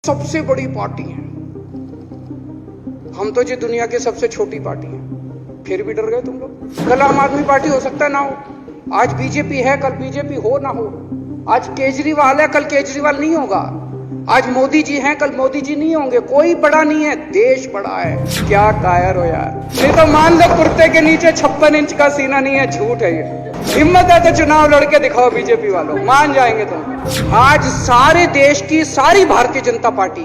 सबसे बड़ी पार्टी है। हम तो जी दुनिया की सबसे छोटी पार्टी है, फिर भी डर गए तुम लोग। कल आम आदमी पार्टी हो सकता है ना हो, आज बीजेपी है, कल बीजेपी हो ना हो। आज केजरीवाल है, कल केजरीवाल नहीं होगा। आज मोदी जी हैं, कल मोदी जी नहीं होंगे। कोई बड़ा नहीं है, देश बड़ा है। क्या कायर हो यार। नहीं तो मान लो कुर्ते के नीचे 56 इंच का सीना नहीं है, झूठ है ये। हिम्मत है तो चुनाव लड़के दिखाओ बीजेपी वालों, मान जाएंगे तुम। आज सारे देश की सारी भारतीय जनता पार्टी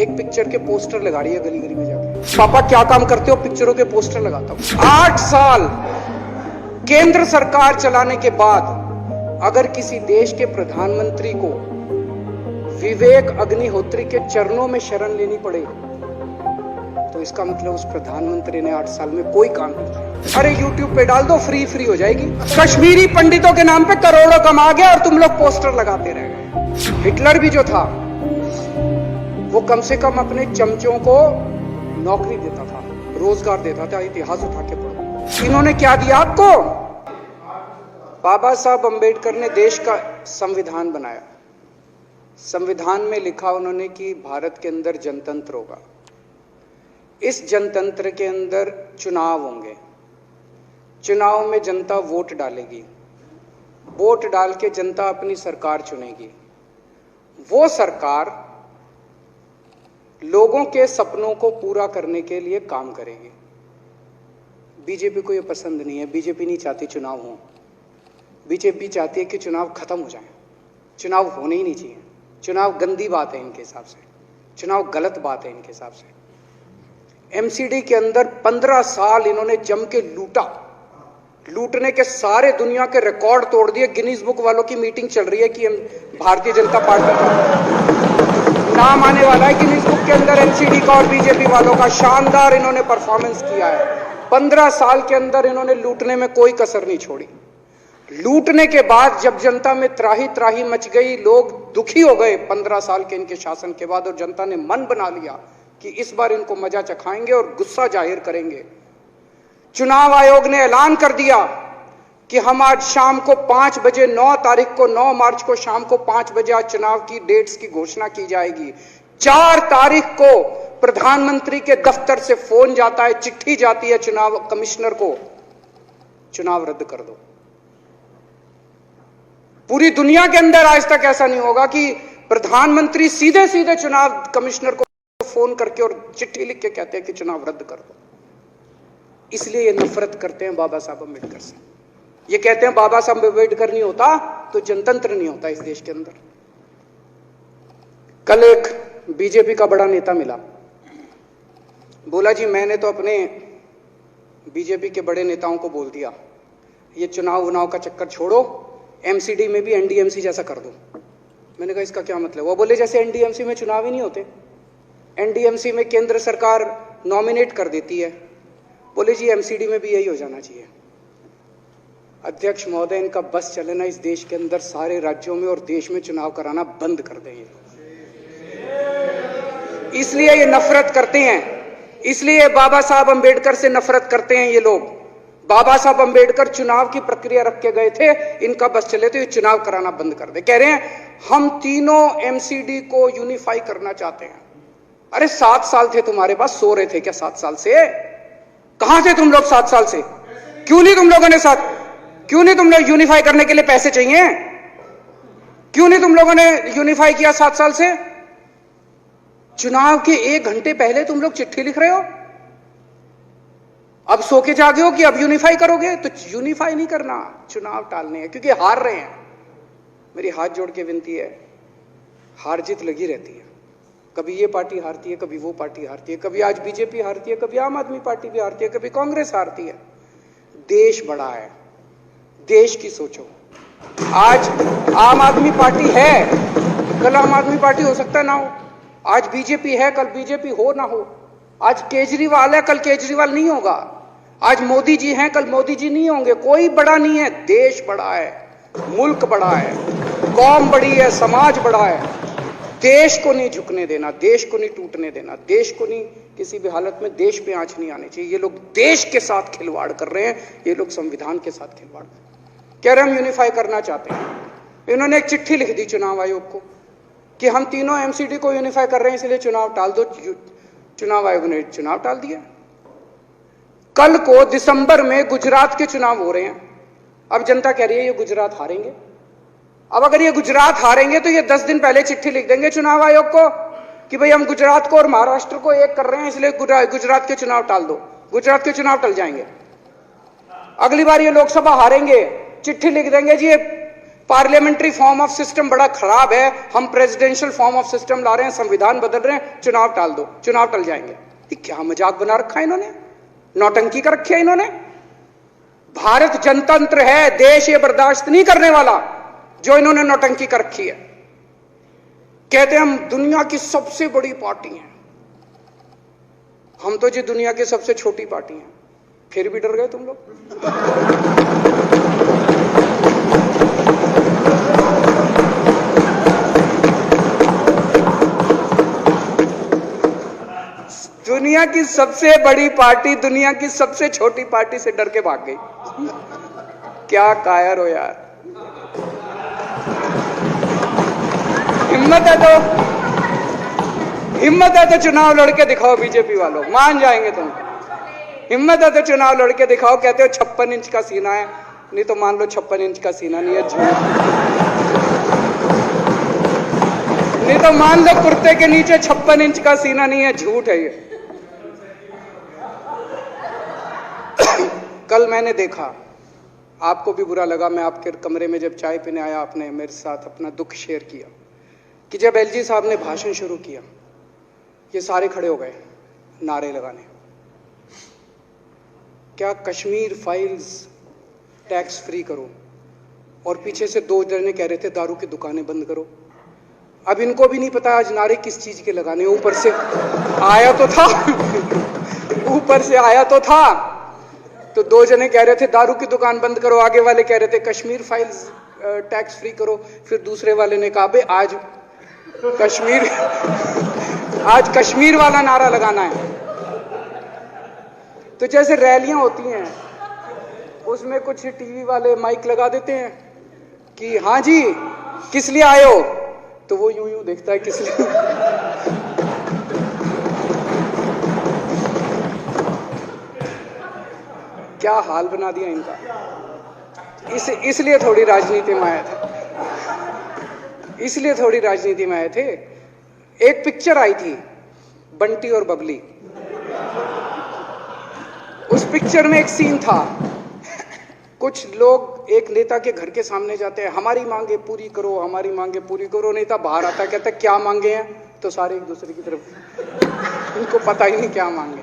एक पिक्चर के पोस्टर लगा रही है गली गली में जाके। पापा क्या काम करते हो? पिक्चरों के पोस्टर लगाता हूं। 8 साल केंद्र सरकार चलाने के बाद अगर किसी देश के प्रधानमंत्री को विवेक अग्निहोत्री के चरणों में शरण लेनी पड़े तो इसका मतलब उस प्रधानमंत्री ने 8 साल में कोई काम नहीं किया। अरे YouTube पे डाल दो, फ्री हो जाएगी। कश्मीरी पंडितों के नाम पे करोड़ों कमा गया और तुम लोग पोस्टर लगाते रह गए। हिटलर भी जो था वो कम से कम अपने चमचों को नौकरी देता था, रोजगार देता था। इतिहास उठा के पढ़ो। इन्होंने क्या दिया आपको? बाबा साहब अंबेडकर ने देश का संविधान बनाया। संविधान में लिखा उन्होंने कि भारत के अंदर जनतंत्र होगा। इस जनतंत्र के अंदर चुनाव होंगे। चुनाव में जनता वोट डालेगी। वोट डाल के जनता अपनी सरकार चुनेगी। वो सरकार लोगों के सपनों को पूरा करने के लिए काम करेगी। बीजेपी को ये पसंद नहीं है। बीजेपी नहीं चाहती चुनाव हो। बीजेपी चाहती है कि चुनाव खत्म हो जाए। चुनाव होने ही नहीं चाहिए। चुनाव गंदी बात है इनके हिसाब से। चुनाव गलत बात है इनके हिसाब से। एमसीडी के अंदर 15 साल इन्होंने जम के लूटा। लूटने के सारे दुनिया के रिकॉर्ड तोड़ दिए। गिनीज बुक वालों की मीटिंग चल रही है कि भारतीय जनता पार्टी का नाम आने वाला है गिनीज बुक के अंदर। एमसीडी का और बीजेपी वालों का शानदार इन्होंने परफॉर्मेंस किया है। 15 साल के अंदर इन्होंने लूटने में कोई कसर नहीं छोड़ी। लूटने के बाद जब जनता में त्राही त्राही मच गई, लोग दुखी हो गए 15 साल के इनके शासन के बाद, और जनता ने मन बना लिया कि इस बार इनको मजा चखाएंगे और गुस्सा जाहिर करेंगे। चुनाव आयोग ने ऐलान कर दिया कि हम आज शाम को 5 बजे 9 मार्च को शाम को 5 बजे आज चुनाव की डेट्स की घोषणा की जाएगी। 4 तारीख को प्रधानमंत्री के दफ्तर से फोन जाता है, चिट्ठी जाती है चुनाव कमिश्नर को, चुनाव रद्द कर दो। पूरी दुनिया के अंदर आज तक ऐसा नहीं होगा कि प्रधानमंत्री सीधे सीधे चुनाव कमिश्नर को फोन करके और चिट्ठी लिख के कहते हैं कि चुनाव रद्द कर दो। इसलिए ये नफरत करते हैं बाबा साहब अम्बेडकर से। ये कहते हैं बाबा साहब अम्बेडकर नहीं होता तो जनतंत्र नहीं होता इस देश के अंदर। कल एक बीजेपी का बड़ा नेता मिला, बोला जी मैंने तो अपने बीजेपी के बड़े नेताओं को बोल दिया ये चुनाव का चक्कर छोड़ो, एमसीडी में भी एनडीएमसी जैसा कर दो। मैंने कहा इसका क्या मतलब? वो बोले जैसे एनडीएमसी में चुनाव ही नहीं होते, एनडीएमसी में केंद्र सरकार नॉमिनेट कर देती है। बोले जी एमसीडी में भी यही हो जाना चाहिए। अध्यक्ष महोदय, इनका बस चले ना इस देश के अंदर सारे राज्यों में और देश में चुनाव कराना बंद कर दें ये लोग। इसलिए ये नफरत करते हैं, इसलिए बाबा साहब अंबेडकर से नफरत करते हैं ये लोग। बाबा साहब अंबेडकर चुनाव की प्रक्रिया रख के गए थे, इनका बस चले तो ये चुनाव कराना बंद कर दे। कह रहे हैं हम तीनों एमसीडी को यूनिफाई करना चाहते हैं। अरे 7 साल थे तुम्हारे पास, सो रहे थे क्या 7 साल से? कहां थे तुम लोग 7 साल से? क्यों नहीं तुम लोगों ने यूनिफाई करने के लिए पैसे चाहिए? क्यों नहीं तुम लोगों ने यूनिफाई किया 7 साल से? चुनाव के 1 घंटे पहले तुम लोग चिट्ठी लिख रहे हो। अब सो के जागे हो कि अब यूनिफाई करोगे? तो यूनिफाई नहीं करना, चुनाव टालने हैं क्योंकि हार रहे हैं। मेरी हाथ जोड़ के विनती है, हार जीत लगी रहती है। कभी ये पार्टी हारती है, कभी वो पार्टी हारती है, कभी आज बीजेपी हारती है, कभी आम आदमी पार्टी भी हारती है, कभी कांग्रेस हारती है। देश बड़ा है, देश की सोचो। आज आम आदमी पार्टी है, कल आम आदमी पार्टी हो सकता है ना हो। आज बीजेपी है, कल बीजेपी हो ना हो। आज केजरीवाल है, कल केजरीवाल नहीं होगा। आज मोदी जी हैं, कल मोदी जी नहीं होंगे। कोई बड़ा नहीं है, देश बड़ा है, मुल्क बड़ा है, कौम बड़ी है, समाज बड़ा है। देश को नहीं झुकने देना, देश को नहीं टूटने देना, देश को नहीं किसी भी हालत में देश पे आंच नहीं आनी चाहिए। ये लोग देश के साथ खिलवाड़ कर रहे हैं, ये लोग संविधान के साथ खिलवाड़ कह रहे हैं। हम यूनिफाई करना चाहते हैं। इन्होंने एक चिट्ठी लिख दी चुनाव आयोग को, कि हम तीनों एमसीडी को यूनिफाई कर रहे हैं इसलिए चुनाव टाल दो। चुनाव आयोग ने चुनाव टाल दिया। कल को दिसंबर में गुजरात के चुनाव हो रहे हैं। अब जनता कह रही है ये गुजरात हारेंगे। अब अगर ये गुजरात हारेंगे तो ये 10 दिन पहले चिट्ठी लिख देंगे चुनाव आयोग को कि भाई हम गुजरात को और महाराष्ट्र को एक कर रहे हैं इसलिए गुजरात के चुनाव टाल दो। गुजरात के चुनाव टल जाएंगे। अगली बार ये लोकसभा हारेंगे, चिट्ठी लिख देंगे जी ये पार्लियामेंट्री फॉर्म ऑफ सिस्टम बड़ा खराब है, हम प्रेसिडेंशियल फॉर्म ऑफ सिस्टम ला रहे हैं, संविधान बदल रहे हैं, चुनाव टाल दो। चुनाव टल जाएंगे। ये क्या मजाक बना रखा है इन्होंने, नौटंकी कर रखी है इन्होंने। भारत जनतंत्र है, देश ये बर्दाश्त नहीं करने वाला जो इन्होंने नौटंकी कर रखी है। कहते हैं हम दुनिया की सबसे बड़ी पार्टी हैं, हम तो जी दुनिया की सबसे छोटी पार्टी हैं। फिर भी डर गए तुम लोग। दुनिया की सबसे बड़ी पार्टी दुनिया की सबसे छोटी पार्टी से डर के भाग गई। क्या कायर हो यार। हिम्मत है तो चुनाव लड़के दिखाओ बीजेपी वालों, मान जाएंगे तुम। हिम्मत है तो चुनाव लड़के दिखाओ। कहते हो 56 इंच का सीना है, नहीं तो मान लो 56 इंच का सीना नहीं है, झूठ। नहीं तो मान लो कुर्ते के नीचे 56 इंच का सीना नहीं है, झूठ है ये। कल मैंने देखा, आपको भी बुरा लगा, मैं आपके कमरे में जब चाय पीने आया आपने मेरे साथ अपना दुख शेयर किया कि जब एलजी साहब ने भाषण शुरू किया ये सारे खड़े हो गए नारे लगाने। क्या कश्मीर फाइल्स टैक्स फ्री करो, और पीछे से 2 जने कह रहे थे दारू की दुकानें बंद करो। अब इनको भी नहीं पता आज नारे किस चीज के लगाने। ऊपर से आया तो था ऊपर से आया तो था, तो 2 जने कह रहे थे दारू की दुकान बंद करो, आगे वाले कह रहे थे कश्मीर फाइल्स टैक्स फ्री करो, फिर दूसरे वाले ने कहा आज कश्मीर वाला नारा लगाना है। तो जैसे रैलियां होती हैं उसमें कुछ टीवी वाले माइक लगा देते हैं कि हाँ जी किस लिए आए हो, तो वो यूं देखता है किस लिए। क्या हाल बना दिया इनका। इसलिए थोड़ी राजनीति में आए थे, इसलिए थोड़ी राजनीति में आए थे। एक पिक्चर आई थी बंटी और बबली, उस पिक्चर में एक सीन था, कुछ लोग एक नेता के घर के सामने जाते हैं, हमारी मांगे पूरी करो, हमारी मांगे पूरी करो। नेता बाहर आता है, कहता है क्या मांगे हैं, तो सारे एक दूसरे की तरफ, उनको पता ही नहीं क्या मांगे।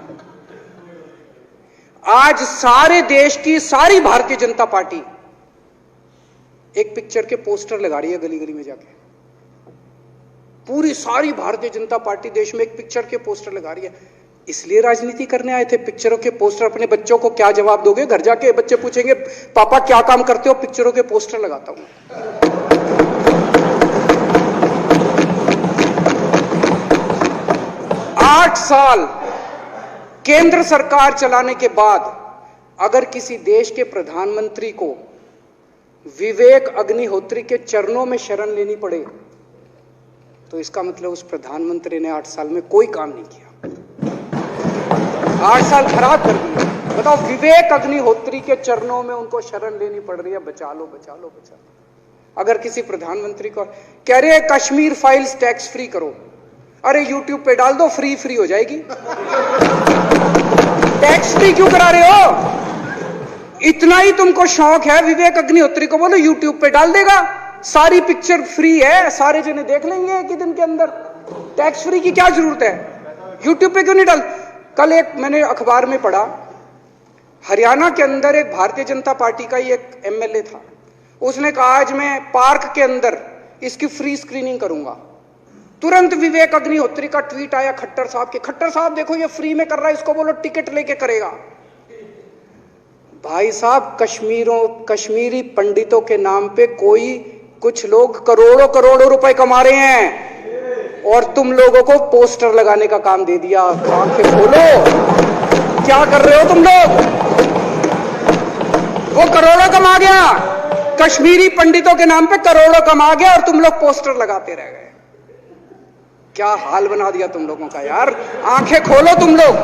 आज सारे देश की सारी भारतीय जनता पार्टी एक पिक्चर के पोस्टर लगा रही है गली गली में जाके। पूरी सारी भारतीय जनता पार्टी देश में एक पिक्चर के पोस्टर लगा रही है। इसलिए राजनीति करने आए थे, पिक्चरों के पोस्टर। अपने बच्चों को क्या जवाब दोगे? घर जाके बच्चे पूछेंगे पापा क्या काम करते हो? पिक्चरों के पोस्टर लगाता हूं। 8 साल केंद्र सरकार चलाने के बाद अगर किसी देश के प्रधानमंत्री को विवेक अग्निहोत्री के चरणों में शरण लेनी पड़े तो इसका मतलब उस प्रधानमंत्री ने 8 साल में कोई काम नहीं किया। 8 साल खराब कर दिए। बताओ, विवेक अग्निहोत्री के चरणों में उनको शरण लेनी पड़ रही है, बचा लो बचा लो बचा लो। अगर किसी प्रधानमंत्री को कह रहे हैं कश्मीर फाइल्स टैक्स फ्री करो, अरे YouTube पे डाल दो, फ्री फ्री हो जाएगी। टैक्स फ्री क्यों करा रहे हो? इतना ही तुमको शौक है, विवेक अग्निहोत्री को बोलो YouTube पे डाल देगा, सारी पिक्चर फ्री है, सारे जने देख लेंगे एक ही दिन के अंदर। टैक्स फ्री की क्या जरूरत है? YouTube पे क्यों नहीं डाल? कल एक मैंने अखबार में पढ़ा, हरियाणा के अंदर एक भारतीय जनता पार्टी का ही एक MLA था, उसने कहा आज मैं पार्क के अंदर इसकी फ्री स्क्रीनिंग करूंगा। तुरंत विवेक अग्निहोत्री का ट्वीट आया खट्टर साहब के, खट्टर साहब देखो ये फ्री में कर रहा है, इसको बोलो टिकट लेके करेगा। भाई साहब, कश्मीरी पंडितों के नाम पे कुछ लोग करोड़ों करोड़ों रुपए कमा रहे हैं और तुम लोगों को पोस्टर लगाने का काम दे दिया। आंखें खोलो, क्या कर रहे हो तुम लोग? वो करोड़ों कमा गया, कश्मीरी पंडितों के नाम पे करोड़ों कमा गया और तुम लोग पोस्टर लगाते रह गए। क्या हाल बना दिया तुम लोगों का यार, आंखें खोलो तुम लोग।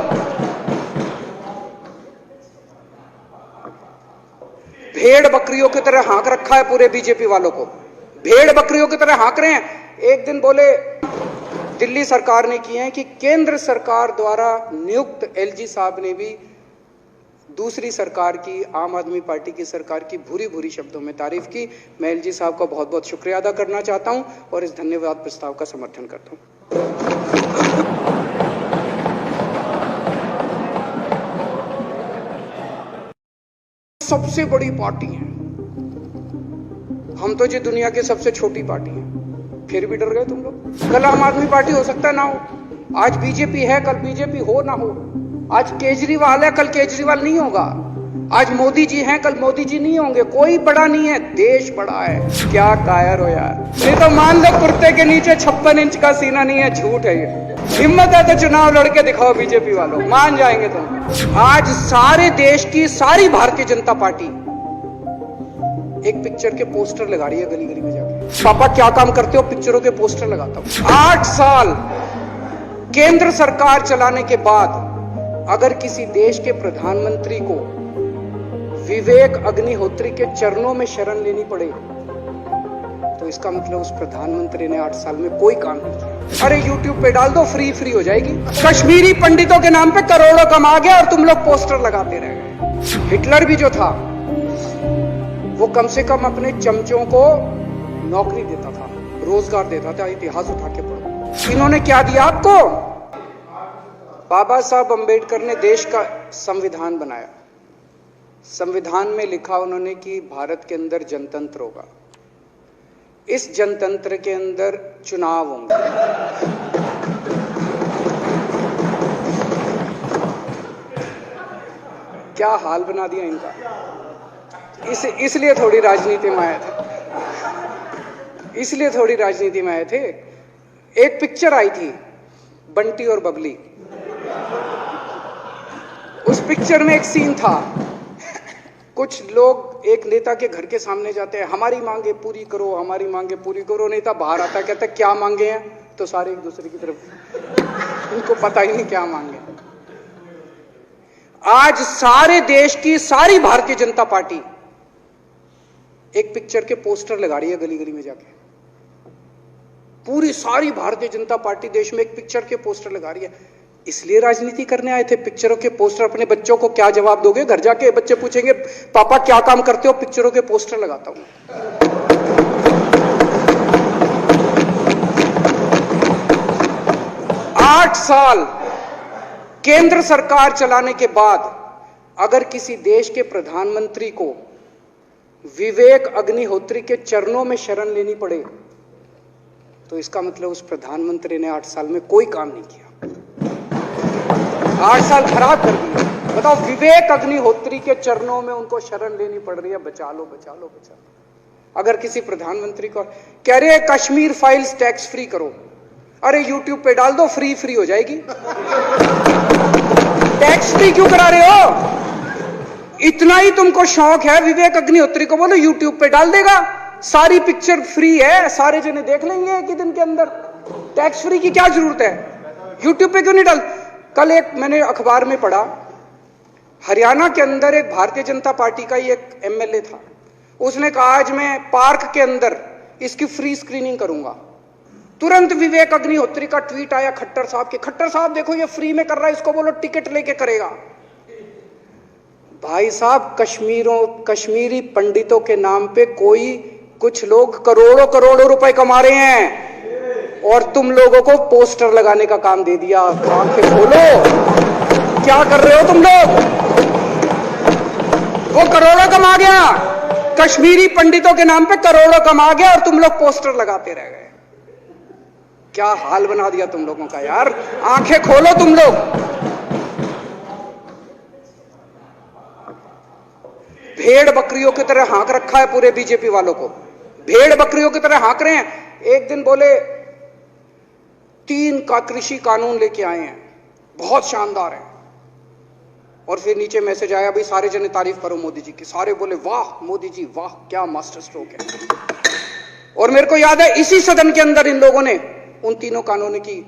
भेड़ बकरियों की तरह हाँक रखा है पूरे बीजेपी वालों को, भेड़ बकरियों की तरह हाँक रहे हैं। एक दिन बोले दिल्ली सरकार ने किए हैं कि केंद्र सरकार द्वारा नियुक्त एलजी साहब ने भी दूसरी सरकार की, आम आदमी पार्टी की सरकार की भूरी भूरी शब्दों में तारीफ की। मैं एलजी साहब का बहुत बहुत शुक्रिया अदा करना चाहता हूं और इस धन्यवाद प्रस्ताव का समर्थन करता हूं। सबसे बड़ी पार्टी है हम, तो जी दुनिया की सबसे छोटी पार्टी है, फिर भी डर गए तुम लोग। कल आम आदमी पार्टी हो सकता है ना हो, आज बीजेपी है कल बीजेपी हो ना हो, आज केजरीवाल है कल केजरीवाल नहीं होगा, आज मोदी जी हैं कल मोदी जी नहीं होंगे। कोई बड़ा नहीं है, देश बड़ा है। क्या कायर हो यार, नहीं तो मान लो कुर्ते के नीचे 56 इंच का सीना नहीं है, झूठ है ये। हिम्मत है तो चुनाव लड़के दिखाओ बीजेपी वालों, मान जाएंगे तुम। आज सारे देश की सारी भारतीय जनता पार्टी एक पिक्चर के पोस्टर लगा रही है गली गली में जाके। पापा क्या काम करते हो, पिक्चरों के पोस्टर लगाता हूं। 8 साल केंद्र सरकार चलाने के बाद अगर किसी देश के प्रधानमंत्री को विवेक अग्निहोत्री के चरणों में शरण लेनी पड़े तो इसका मतलब उस प्रधानमंत्री ने 8 साल में कोई काम नहीं किया। अरे YouTube पे डाल दो, फ्री हो जाएगी। कश्मीरी पंडितों के नाम पे करोड़ों कमा गया और तुम लोग पोस्टर लगाते रह गए। हिटलर भी जो था वो कम से कम अपने चमचों को नौकरी देता था, रोजगार देता था। इतिहास उठा के पढ़ो। इन्होंने क्या दिया आपको? बाबा साहब अंबेडकर ने देश का संविधान बनाया। संविधान में लिखा उन्होंने कि भारत के अंदर जनतंत्र होगा, इस जनतंत्र के अंदर चुनाव होंगे। क्या हाल बना दिया इनका। इसलिए थोड़ी राजनीति में आए थे, इसलिए थोड़ी राजनीति में आए थे। एक पिक्चर आई थी बंटी और बबली, उस पिक्चर में एक सीन था, कुछ लोग एक नेता के घर के सामने जाते हैं, हमारी मांगे पूरी करो, हमारी मांगे पूरी करो। नेता बाहर आता, कहता है क्या मांगे हैं, तो सारे एक दूसरे की तरफ, उनको पता ही नहीं क्या मांगे। आज सारे देश की सारी भारतीय जनता पार्टी एक पिक्चर के पोस्टर लगा रही है गली गली में जाके। पूरी सारी भारतीय जनता पार्टी देश में एक पिक्चर के पोस्टर लगा रही है। इसलिए राजनीति करने आए थे, पिक्चरों के पोस्टर। अपने बच्चों को क्या जवाब दोगे? घर जाके बच्चे पूछेंगे पापा क्या काम करते हो? पिक्चरों के पोस्टर लगाता हूं। 8 साल केंद्र सरकार चलाने के बाद अगर किसी देश के प्रधानमंत्री को विवेक अग्निहोत्री के चरणों में शरण लेनी पड़े तो इसका मतलब उस प्रधानमंत्री ने 8 साल में कोई काम नहीं किया। 8 साल खराब कर दिए। बताओ, विवेक अग्निहोत्री के चरणों में उनको शरण लेनी पड़ रही है, बचा लो बचा लो बचा लो। अगर किसी प्रधानमंत्री को कह रहे हैं कश्मीर फाइल्स टैक्स फ्री करो, अरे YouTube पे डाल दो, फ्री हो जाएगी। टैक्स फ्री क्यों करा रहे हो? इतना ही तुमको शौक है, विवेक अग्निहोत्री को बोलो YouTube पे डाल देगा, सारी पिक्चर फ्री है, सारे जने देख लेंगे एक ही दिन के अंदर। टैक्स फ्री की क्या जरूरत है? YouTube पे क्यों नहीं डाल? कल एक मैंने अखबार में पढ़ा, हरियाणा के अंदर एक भारतीय जनता पार्टी का ही एक MLA था, उसने कहा आज मैं पार्क के अंदर इसकी फ्री स्क्रीनिंग करूंगा। तुरंत विवेक अग्निहोत्री का ट्वीट आया खट्टर साहब के, खट्टर साहब देखो ये फ्री में कर रहा है, इसको बोलो टिकट लेके करेगा। भाई साहब, कश्मीरी पंडितों के नाम पे कुछ लोग करोड़ों रुपए कमा रहे हैं और तुम लोगों को पोस्टर लगाने का काम दे दिया। आंखें खोलो, क्या कर रहे हो तुम लोग? वो करोड़ों कमा गया, कश्मीरी पंडितों के नाम पे करोड़ों कमा गया और तुम लोग पोस्टर लगाते रह गए। क्या हाल बना दिया तुम लोगों का यार, आंखें खोलो तुम लोग। भेड़ बकरियों की तरह हाँक रखा है पूरे बीजेपी वालों को, भेड़ बकरियों की तरह हाँक रहे हैं। एक दिन बोले 3 का कृषि कानून लेके आए हैं, बहुत शानदार है, और फिर नीचे मैसेज आया भाई सारे जने तारीफ करो मोदी जी की। सारे बोले वाह मोदी जी वाह, क्या मास्टर स्ट्रोक है। और मेरे को याद है इसी सदन के अंदर इन लोगों ने उन तीनों कानूनों की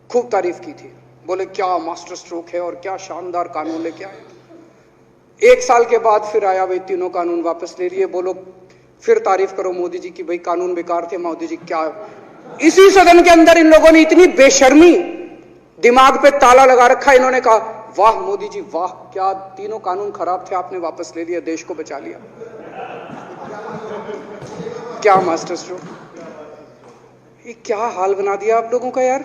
खूब तारीफ की थी, बोले क्या मास्टर स्ट्रोक है और क्या शानदार कानून लेके आए। 1 साल के बाद फिर आया, भाई तीनों कानून वापस ले लिए, बोलो फिर तारीफ करो मोदी जी की, भाई कानून बेकार थे मोदी जी। क्या इसी सदन के अंदर इन लोगों ने इतनी बेशर्मी, दिमाग पे ताला लगा रखा, इन्होंने कहा वाह मोदी जी वाह, क्या तीनों कानून खराब थे, आपने वापस ले लिया, देश को बचा लिया। क्या मास्टर स्ट्रोक, ये क्या हाल बना दिया आप लोगों का यार।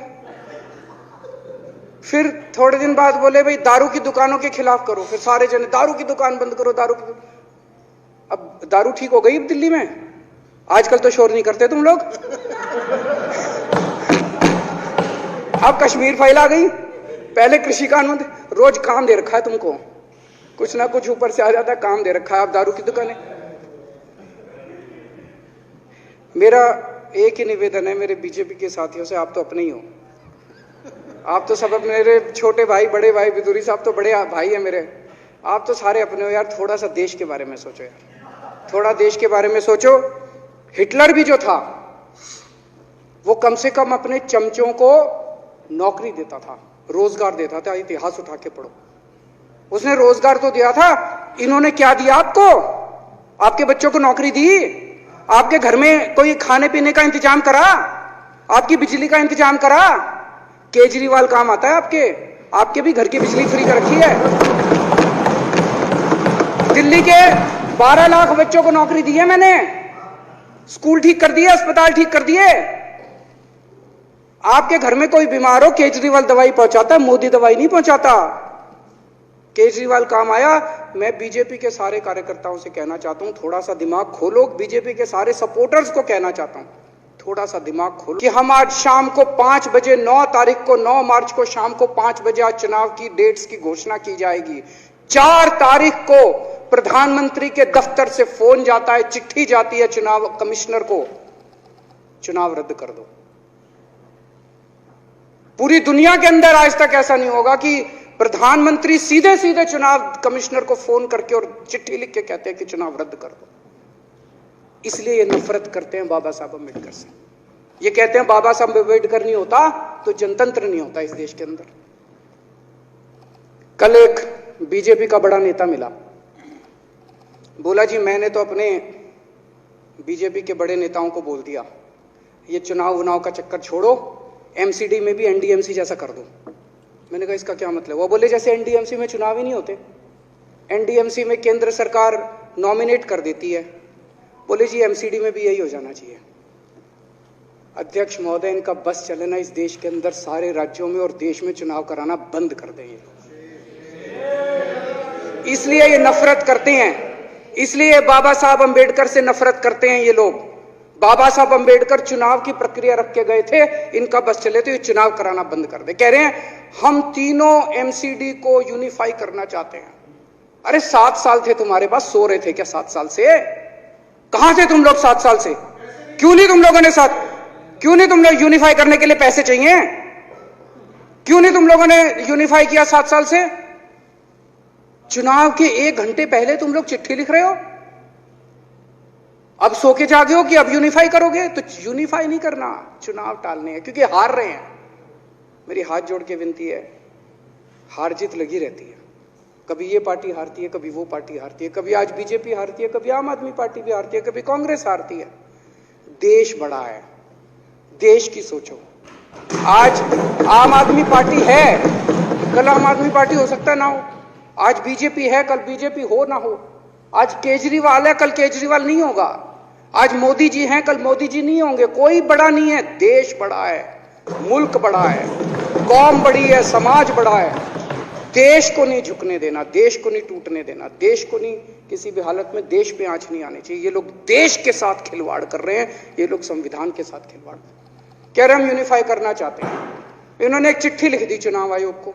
फिर थोड़े दिन बाद बोले भाई दारू की दुकानों के खिलाफ करो, फिर सारे जने दारू की दुकान बंद करो, दारू की। अब दारू ठीक हो गई अब दिल्ली में, आजकल तो शोर नहीं करते तुम लोग। अब कश्मीर फाइल आ गई, पहले कृषि कानून, रोज काम दे रखा है तुमको, कुछ ना कुछ ऊपर से आ जाता है, काम दे रखा है, अब दारू की दुकानें। मेरा एक ही निवेदन है मेरे बीजेपी के साथियों से, आप तो अपने ही हो, आप तो सब मेरे छोटे भाई, बड़े भाई, बिदुरी साहब तो बड़े भाई है मेरे, आप तो सारे अपने हो यार। थोड़ा सा देश के बारे में सोचो यार, थोड़ा देश के बारे में सोचो। हिटलर भी जो था वो कम से कम अपने चमचों को नौकरी देता था, रोजगार देता था, इतिहास उठा के पढ़ो, उसने रोजगार तो दिया था। इन्होंने क्या दिया आपको? आपके बच्चों को नौकरी दी, आपके घर में कोई खाने पीने का इंतजाम करा, आपकी बिजली का इंतजाम करा। केजरीवाल काम आता है आपके भी घर की बिजली फ्री कर रखी है। दिल्ली के 12 लाख बच्चों को नौकरी दी है मैंने, स्कूल ठीक कर दिए, अस्पताल ठीक कर दिए। आपके घर में कोई बीमार हो, केजरीवाल दवाई पहुंचाता है, मोदी दवाई नहीं पहुंचाता। केजरीवाल काम आया। मैं बीजेपी के सारे कार्यकर्ताओं से कहना चाहता हूं, थोड़ा सा दिमाग खोलो। बीजेपी के सारे सपोर्टर्स को कहना चाहता हूं, थोड़ा सा दिमाग खोलो कि हम आज शाम को 5 बजे 9 तारीख को 9 मार्च को शाम को 5 बजे आज चुनाव की डेट्स की घोषणा की जाएगी। 4 तारीख को प्रधानमंत्री के दफ्तर से फोन जाता है, चिट्ठी जाती है चुनाव कमिश्नर को, चुनाव रद्द कर दो। पूरी दुनिया के अंदर आज तक ऐसा नहीं होगा कि प्रधानमंत्री सीधे सीधे चुनाव कमिश्नर को फोन करके और चिट्ठी लिख के कहते हैं कि चुनाव रद्द कर दो। इसलिए ये नफरत करते हैं बाबा साहब अम्बेडकर से। ये कहते हैं बाबा साहब अम्बेडकर नहीं होता तो जनतंत्र नहीं होता इस देश के अंदर। कल एक बीजेपी का बड़ा नेता मिला, बोला जी मैंने तो अपने बीजेपी के बड़े नेताओं को बोल दिया, ये चुनाव का चक्कर छोड़ो, एमसीडी में भी एनडीएमसी जैसा कर दो। मैंने कहा इसका क्या मतलब? वो बोले जैसे एनडीएमसी में चुनाव ही नहीं होते, एनडीएमसी में केंद्र सरकार नॉमिनेट कर देती है, बोले जी एमसीडी में भी यही हो जाना चाहिए। अध्यक्ष महोदय, इनका बस चलना इस देश के अंदर सारे राज्यों में और देश में चुनाव कराना बंद कर दें। इसलिए ये नफरत करते हैं, इसलिए बाबा साहब अंबेडकर से नफरत करते हैं ये लोग। बाबा साहब अंबेडकर चुनाव की प्रक्रिया रख के गए थे, इनका बस चले तो ये चुनाव कराना बंद कर दे। कह रहे हैं हम तीनों एमसीडी को यूनिफाई करना चाहते हैं। अरे 7 साल थे तुम्हारे पास, सो रहे थे क्या 7 साल से? कहां थे तुम लोग 7 साल से? क्यों नहीं तुम लोगों ने क्यों नहीं तुम लोग यूनिफाई करने के लिए पैसे चाहिए? क्यों नहीं तुम लोगों ने यूनिफाई किया 7 साल से? चुनाव के 1 घंटे पहले तुम लोग चिट्ठी लिख रहे हो, अब सो के जागे हो कि अब यूनिफाई करोगे। तो यूनिफाई नहीं करना, चुनाव टालने हैं, क्योंकि हार रहे हैं। मेरी हाथ जोड़ के विनती है, हार जीत लगी रहती है, कभी ये पार्टी हारती है, कभी वो पार्टी हारती है, कभी आज बीजेपी हारती है, कभी आम आदमी पार्टी भी हारती है, कभी कांग्रेस हारती है। देश बड़ा है, देश की सोचो। आज आम आदमी पार्टी है, कल आम आदमी पार्टी हो सकता है ना हो। आज बीजेपी है, कल बीजेपी हो ना हो। आज केजरीवाल है, कल केजरीवाल नहीं होगा। आज मोदी जी हैं, कल मोदी जी नहीं होंगे। कोई बड़ा नहीं है, देश बड़ा है, मुल्क बड़ा है, कौम बड़ी है, समाज बड़ा है। देश को नहीं झुकने देना, देश को नहीं टूटने देना, देश को नहीं किसी भी हालत में देश पे आंच नहीं आनी चाहिए। ये लोग देश के साथ खिलवाड़ कर रहे हैं, ये लोग संविधान के साथ खिलवाड़ कह रहे हम यूनिफाई करना चाहते हैं। इन्होंने एक चिट्ठी लिख दी चुनाव आयोग को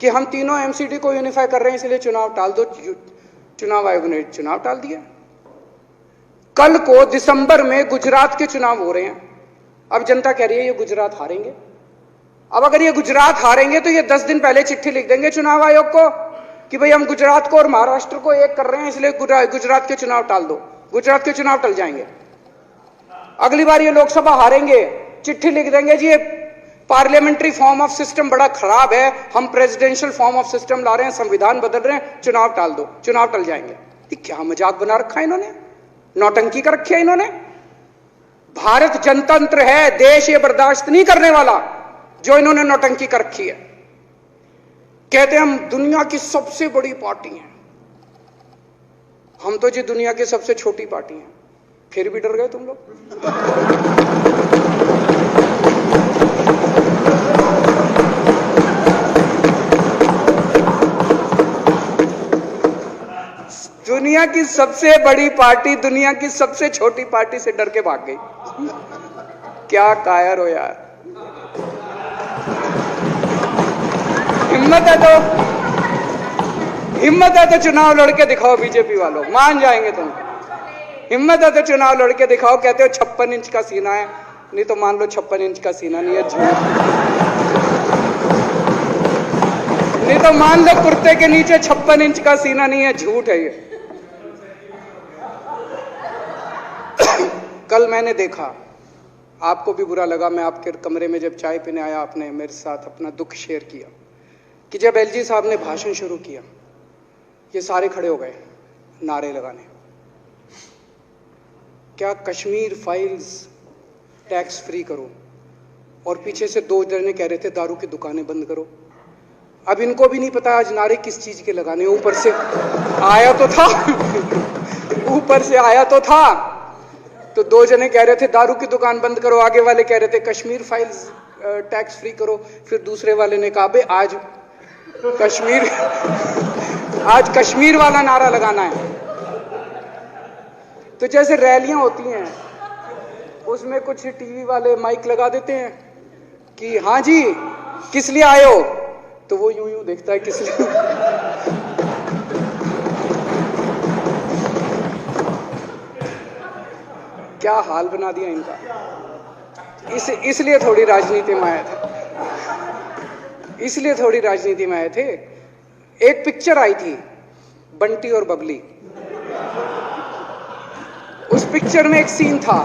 कि हम तीनों एमसीडी को यूनिफाई कर रहे हैं, इसलिए चुनाव टाल दो। चुनाव आयोग ने चुनाव टाल दिया। कल को दिसंबर में गुजरात के चुनाव हो रहे हैं। अब जनता कह रही है ये गुजरात हारेंगे। अब अगर ये गुजरात हारेंगे तो ये 10 दिन पहले चिट्ठी लिख देंगे चुनाव आयोग को कि भाई हम गुजरात को और महाराष्ट्र को एक कर रहे हैं, इसलिए गुजरात के चुनाव टाल दो। गुजरात के चुनाव टल जाएंगे। अगली बार ये लोकसभा हारेंगे चिट्ठी लिख देंगे जी ये पार्लियामेंट्री फॉर्म ऑफ सिस्टम बड़ा खराब है, हम प्रेसिडेंशियल फॉर्म ऑफ सिस्टम ला रहे हैं, संविधान बदल रहे हैं, चुनाव टाल दो, चुनाव टल जाएंगे। ये क्या मजाक बना रखा है इन्होंने, नौटंकी कर रखी है इन्होंने। भारत जनतंत्र है, देश ये बर्दाश्त नहीं करने वाला जो इन्होंने नौटंकी कर रखी है। कहते हैं हम दुनिया की सबसे बड़ी पार्टी हैं, हम तो जी दुनिया की सबसे छोटी पार्टी हैं, फिर भी डर गए तुम लोग। दुनिया की सबसे बड़ी पार्टी दुनिया की सबसे छोटी पार्टी से डर के भाग गई। क्या कायर हो यार, हिम्मत है तो चुनाव लड़के दिखाओ बीजेपी वालों, मान जाएंगे तुम। हिम्मत है तो चुनाव लड़के दिखाओ। कहते हो 56 इंच का सीना है, नहीं तो मान लो 56 इंच का सीना नहीं है, झूठ। नहीं तो मान लो कुर्ते के नीचे 56 इंच का सीना नहीं है, झूठ है ये। कल मैंने देखा, आपको भी बुरा लगा, मैं आपके कमरे में जब चाय पीने आया, आपने मेरे साथ अपना दुख शेयर किया कि जब एलजी साहब ने भाषण शुरू किया, ये सारे खड़े हो गए नारे लगाने। क्या कश्मीर फाइल्स टैक्स फ्री करो, और पीछे से 2 जने कह रहे थे दारू की दुकानें बंद करो। अब इनको भी नहीं पता आज नारे किस चीज के लगाने। ऊपर से आया तो था ऊपर से आया तो था, तो 2 जने कह रहे थे दारू की दुकान बंद करो, आगे वाले कह रहे थे कश्मीर फाइल्स टैक्स फ्री करो, फिर दूसरे वाले ने कहा बे आज कश्मीर वाला नारा लगाना है। तो जैसे रैलियां होती हैं उसमें कुछ टीवी वाले माइक लगा देते हैं कि हाँ जी किस लिए आए हो, तो वो यूं यूं देखता है किस लिए। क्या हाल बना दिया इनका। इसलिए थोड़ी राजनीति में आए थे, इसलिए थोड़ी राजनीति में आए थे। एक पिक्चर आई थी बंटी और बबली, उस पिक्चर में एक सीन था,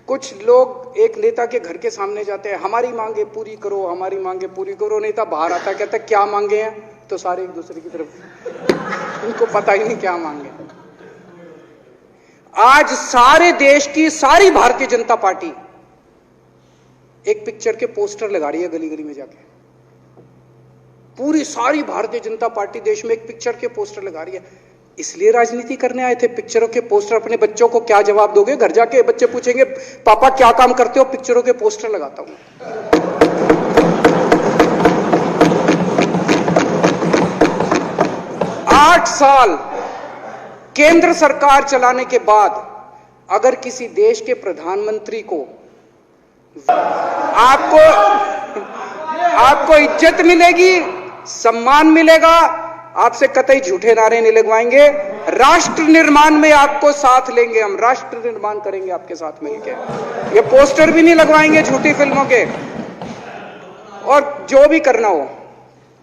कुछ लोग एक नेता के घर के सामने जाते हैं, हमारी मांगे पूरी करो, हमारी मांगे पूरी करो। नेता बाहर आता है, कहता है क्या मांगे हैं, तो सारे एक दूसरे की तरफ, इनको पता ही नहीं क्या मांगे। आज सारे देश की सारी भारतीय जनता पार्टी एक पिक्चर के पोस्टर लगा रही है गली गली में जाके। पूरी सारी भारतीय जनता पार्टी देश में एक पिक्चर के पोस्टर लगा रही है। इसलिए राजनीति करने आए थे, पिक्चरों के पोस्टर। अपने बच्चों को क्या जवाब दोगे? घर जाके बच्चे पूछेंगे पापा क्या काम करते हो? पिक्चरों के पोस्टर लगाता हूं। 8 साल केंद्र सरकार चलाने के बाद अगर किसी देश के प्रधानमंत्री को आपको इज्जत मिलेगी, सम्मान मिलेगा, आपसे कतई झूठे नारे नहीं लगवाएंगे। राष्ट्र निर्माण में आपको साथ लेंगे, हम राष्ट्र निर्माण करेंगे आपके साथ मिलकर। ये पोस्टर भी नहीं लगवाएंगे झूठी फिल्मों के। और जो भी करना हो,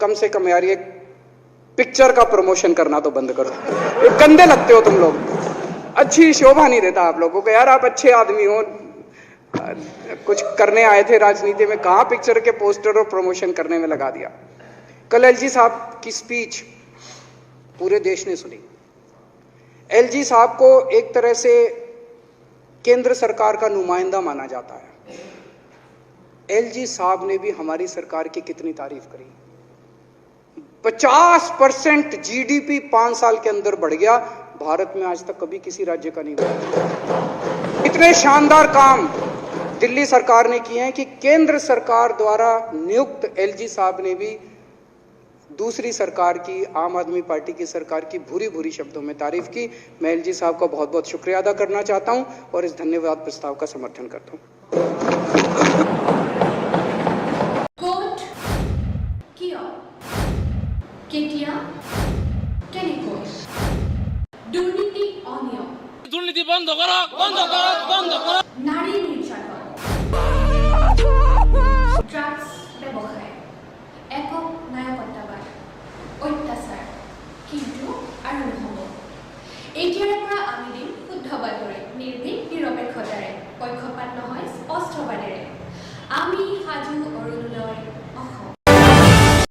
कम से कम यार ये पिक्चर का प्रमोशन करना तो बंद करो। ये गंदे लगते हो तुम लोग, अच्छी शोभा नहीं देता आप लोगों को। यार आप अच्छे आदमी हो, कुछ करने आए थे राजनीति में, कहां पिक्चर के पोस्टर और प्रमोशन करने में लगा दिया। कल एलजी साहब की स्पीच पूरे देश ने सुनी। एलजी साहब को एक तरह से केंद्र सरकार का नुमाइंदा माना जाता है। एलजी साहब ने भी हमारी सरकार की कितनी तारीफ करी। 50% जीडीपी 5 साल के अंदर बढ़ गया। भारत में आज तक कभी किसी राज्य का नहीं हुआ। इतने शानदार काम दिल्ली सरकार ने किए हैं कि केंद्र सरकार द्वारा नियुक्त एलजी साहब ने भी दूसरी सरकार की, आम आदमी पार्टी की सरकार की भूरी भूरी शब्दों में तारीफ की। मैं एलजी साहब का बहुत बहुत शुक्रिया अदा करना चाहता हूं और इस धन्यवाद प्रस्ताव का समर्थन करता हूं। দুর্নীতি বন্ধ করো, বন্ধ করো, বন্ধ করো। নারী নির্যাতন, ড্রাগস ব্যবহার, একক নায়কত্ববাদ, অত্যাচাৰ কিন্তু আৰু নহ'ব। এতিয়াৰ পৰা আমি দিম শুদ্ধ বাতৰি, নিৰ্ভীক নিৰপেক্ষতাৰে পক্ষপাত নহয় স্পষ্টবাদেৰে